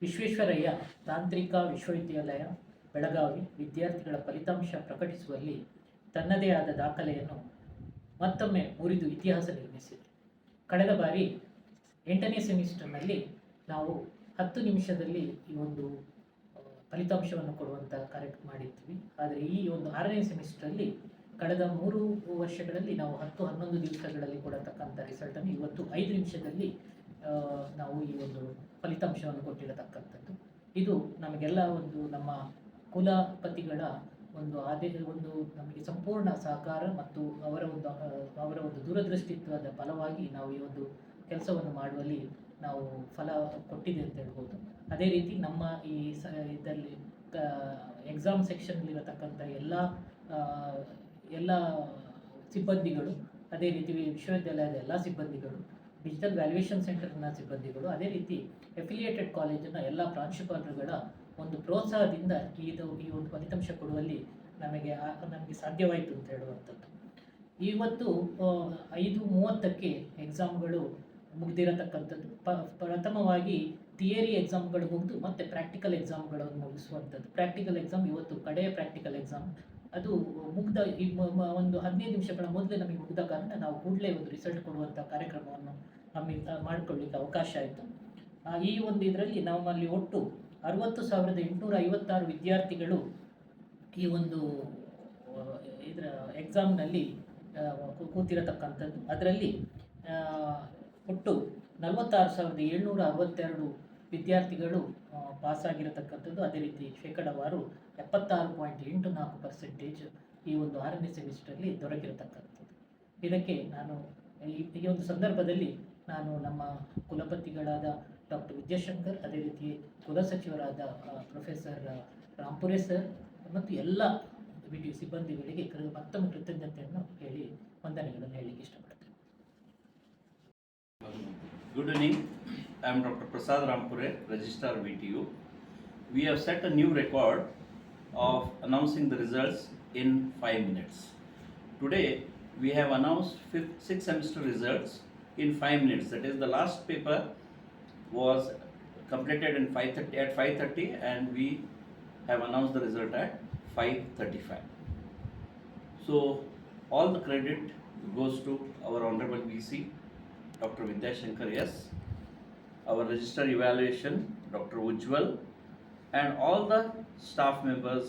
ವಿಶ್ವೇಶ್ವರಯ್ಯ ತಾಂತ್ರಿಕ ವಿಶ್ವವಿದ್ಯಾಲಯ ಬೆಳಗಾವಿ ವಿದ್ಯಾರ್ಥಿಗಳ ಫಲಿತಾಂಶ ಪ್ರಕಟಿಸುವಲ್ಲಿ ತನ್ನದೇ ಆದ ದಾಖಲೆಯನ್ನು ಮತ್ತೊಮ್ಮೆ ಮುರಿದು ಇತಿಹಾಸ ನಿರ್ಮಿಸಿದೆ. ಕಳೆದ ಬಾರಿ 8ನೇ ಸೆಮಿಸ್ಟರ್ನಲ್ಲಿ ನಾವು 10 ನಿಮಿಷದಲ್ಲಿ ಈ ಒಂದು ಫಲಿತಾಂಶವನ್ನು ಕೊಡುವಂಥ ಕಾರ್ಯಕ್ರಮ ಮಾಡಿದ್ವಿ. ಆದರೆ ಈ ಒಂದು 6ನೇ ಸೆಮಿಸ್ಟರಲ್ಲಿ ಕಳೆದ 3 ವರ್ಷಗಳಲ್ಲಿ ನಾವು 10-11 ದಿವಸಗಳಲ್ಲಿ ಕೊಡತಕ್ಕಂಥ ರಿಸಲ್ಟನ್ನು ಇವತ್ತು 5 ನಿಮಿಷದಲ್ಲಿ ನಾವು ಈ ಒಂದು ಫಲಿತಾಂಶವನ್ನು ಕೊಟ್ಟಿರತಕ್ಕಂಥದ್ದು. ಇದು ನಮಗೆಲ್ಲ ಒಂದು ನಮ್ಮ ಕುಲಪತಿಗಳ ಒಂದು ನಮಗೆ ಸಂಪೂರ್ಣ ಸಹಕಾರ ಮತ್ತು ಅವರ ಒಂದು ದೂರದೃಷ್ಟಿತ್ವದ ಫಲವಾಗಿ ನಾವು ಈ ಒಂದು ಕೆಲಸವನ್ನು ಮಾಡುವಲ್ಲಿ ನಾವು ಫಲ ಕೊಟ್ಟಿದೆ ಅಂತ ಹೇಳ್ಬೋದು. ಅದೇ ರೀತಿ ನಮ್ಮ ಈ ಇದರಲ್ಲಿ ಎಕ್ಸಾಮ್ ಸೆಕ್ಷನ್ನಲ್ಲಿರತಕ್ಕಂಥ ಎಲ್ಲ ಸಿಬ್ಬಂದಿಗಳು, ಅದೇ ರೀತಿ ವಿಶ್ವವಿದ್ಯಾಲಯದ ಎಲ್ಲ ಸಿಬ್ಬಂದಿಗಳು, ಡಿಜಿಟಲ್ ವ್ಯಾಲ್ಯೂಯೇಷನ್ ಸೆಂಟರ್ನ ಸಿಬ್ಬಂದಿಗಳು, ಅದೇ ರೀತಿ ಅಫಿಲಿಯೇಟೆಡ್ ಕಾಲೇಜಿನ ಎಲ್ಲ ಪ್ರಾಂಶುಪಾಲರುಗಳ ಒಂದು ಪ್ರೋತ್ಸಾಹದಿಂದ ಈ ಒಂದು ಫಲಿತಾಂಶ ಕೊಡುವಲ್ಲಿ ನಮಗೆ ಸಾಧ್ಯವಾಯಿತು ಅಂತ ಹೇಳುವಂಥದ್ದು. ಇವತ್ತು 5:30ಕ್ಕೆ ಎಕ್ಸಾಮ್ಗಳು ಮುಗಿದಿರತಕ್ಕಂಥದ್ದು. ಪ್ರಥಮವಾಗಿ ಥಿಯರಿ ಎಕ್ಸಾಮ್ಗಳು ಮುಗಿದು ಮತ್ತೆ ಪ್ರಾಕ್ಟಿಕಲ್ ಎಕ್ಸಾಮ್ಗಳನ್ನು ಮುಗಿಸುವಂಥದ್ದು. ಪ್ರಾಕ್ಟಿಕಲ್ ಎಕ್ಸಾಮ್ ಇವತ್ತು ಕಡೆಯ ಪ್ರಾಕ್ಟಿಕಲ್ ಎಕ್ಸಾಮ್. ಅದು ಮುಗ್ದ ಒಂದು 15 ನಿಮಿಷಗಳ ಮೊದಲೇ ನಮಗೆ ಮುಗಿದ ಕಾರಣ ನಾವು ಕೂಡಲೇ ಒಂದು ರಿಸಲ್ಟ್ ಕೊಡುವಂಥ ಕಾರ್ಯಕ್ರಮವನ್ನು ನಮಗೆ ಮಾಡಿಕೊಳ್ಳಿಕ್ಕೆ ಅವಕಾಶ ಆಯಿತು. ಈ ಒಂದು ಇದರಲ್ಲಿ ನಮ್ಮಲ್ಲಿ ಒಟ್ಟು 60,856 ವಿದ್ಯಾರ್ಥಿಗಳು ಈ ಒಂದು ಇದರ ಎಕ್ಸಾಮ್ನಲ್ಲಿ ಕೂತಿರತಕ್ಕಂಥದ್ದು. ಅದರಲ್ಲಿ ಒಟ್ಟು 46,762 ವಿದ್ಯಾರ್ಥಿಗಳು ಪಾಸಾಗಿರತಕ್ಕಂಥದ್ದು. ಅದೇ ರೀತಿ ಶೇಕಡಾವಾರು 76.84% ಈ ಒಂದು 6ನೇ ಸೆಮಿಸ್ಟರಲ್ಲಿ ದೊರಕಿರತಕ್ಕಂಥದ್ದು. ಇದಕ್ಕೆ ನಾನು ಈ ಒಂದು ಸಂದರ್ಭದಲ್ಲಿ ನಾನು ನಮ್ಮ ಕುಲಪತಿಗಳಾದ ಡಾಕ್ಟರ್ ವಿದ್ಯಾಶಂಕರ್, ಅದೇ ರೀತಿ ಕುಲಸಚಿವರಾದ ಪ್ರೊಫೆಸರ್ ರಾಂಪುರೆ ಸರ್ ಮತ್ತು ಎಲ್ಲ ವಿಡಿಯೋ ಸಿಬ್ಬಂದಿಗಳಿಗೆ ಮತ್ತೊಮ್ಮೆ ಕೃತಜ್ಞತೆಯನ್ನು ಹೇಳಿ ವಂದನೆಗಳನ್ನು ಹೇಳಲಿಕ್ಕೆ ಇಷ್ಟಪಡ್ತೇನೆ. Good evening. I am Dr. Prasad Rampure, Registrar VTU. We have set a new record of announcing the results in 5 minutes. Today we have announced 6th semester results in 5 minutes. That is, the last paper was completed at 5:30 and we have announced the result at 5:35. So all the credit goes to our Honorable VC, Dr. Vidyashankar S, our Register Evaluation, Dr. Ujjwal, and all the staff members,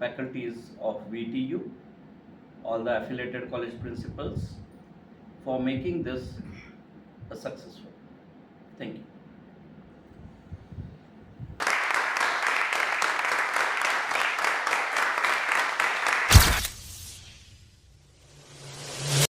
faculties of VTU, all the affiliated college principals for making this a successful. Thank you.